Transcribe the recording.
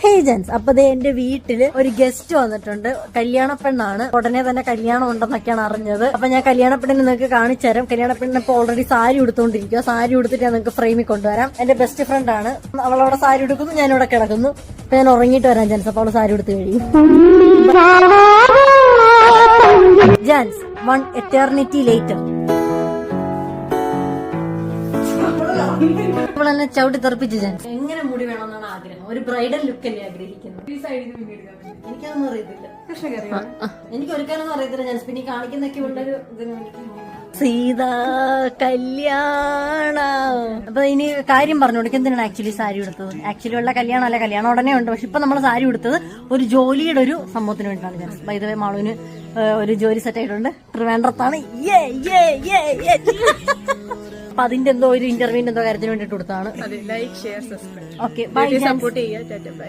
ഹേ gents, അപ്പൊ ദേ എന്റെ വീട്ടില് ഒരു ഗസ്റ്റ് വന്നിട്ടുണ്ട്. കല്യാണ പെണ്ണാണ്. ഉടനെ തന്നെ കല്യാണം ഉണ്ടെന്നൊക്കെയാണ് അറിഞ്ഞത്. അപ്പൊ ഞാൻ കല്യാണ പെണ്ണിനെ നിങ്ങൾക്ക് കാണിച്ചു തരാം. കല്യാണ പെണ്ണിനെ ഇപ്പൊ ഓൾറെഡി സാരി ഉടുത്തോണ്ടിരിക്കുക. സാരി ഉടുത്തിട്ട് ഞാൻ നിങ്ങൾക്ക് ഫ്രെയിമിൽ കൊണ്ടുവരാം. എന്റെ ബെസ്റ്റ് ഫ്രണ്ട് ആണ്. അവളവിടെ സാരി ഉടുക്കുന്നു, ഞാനിവിടെ കിടക്കുന്നു. അപ്പൊ ഞാൻ ഉറങ്ങിയിട്ട് വരാം ജെൻസ്. അപ്പൊ അവള് സാരി ഉടുത്ത് കഴിയും. ജെൻസ്, 1 eternity later. എന്നെ ചവിട്ടി തെറിപ്പിച്ച് ജെൻസ്. എങ്ങനെ മുടി വേണമെന്നാണ് ആഗ്രഹം? ഒരു ബ്രൈഡൽ ലുക്ക് അല്ലേ ആഗ്രഹിക്കുന്നത്? എനിക്കതൊന്നും അറിയത്തില്ല. എനിക്ക് ഒരുക്കാനൊന്നും അറിയത്തില്ല ജെൻസ്. പിന്നെ കാണിക്കുന്നൊക്കെ ഉള്ളൊരു സീതാ കല്യാണ. അപ്പൊ ഇനി കാര്യം പറഞ്ഞു, എന്തിനാണ് ആക്ച്വലി സാരി ഉടുത്തത്? ആക്ച്വലി ഉള്ള കല്യാണം അല്ല, കല്യാണം ഉടനെ ഉണ്ട്. പക്ഷെ ഇപ്പൊ നമ്മൾ സാരി ഉടുത്തത് ഒരു ജോലിയുടെ ഒരു സംഭവത്തിന് വേണ്ടിയിട്ടാണ് ജെൻസ്. വൈദ്യുതി മാളുവിന് ഒരു ജോലി സെറ്റ് ആയിട്ടുണ്ട്. ട്രിവാൻഡ്രത്താണ്. അപ്പൊ അതിന്റെ എന്തോ ഒരു ഇന്റർവ്യൂവിന്റെ എന്തോ കാര്യത്തിന് വേണ്ടിട്ട് കൊടുത്താണ്. Like share subscribe okay bye. Support ചെയ്യുക. അതെ.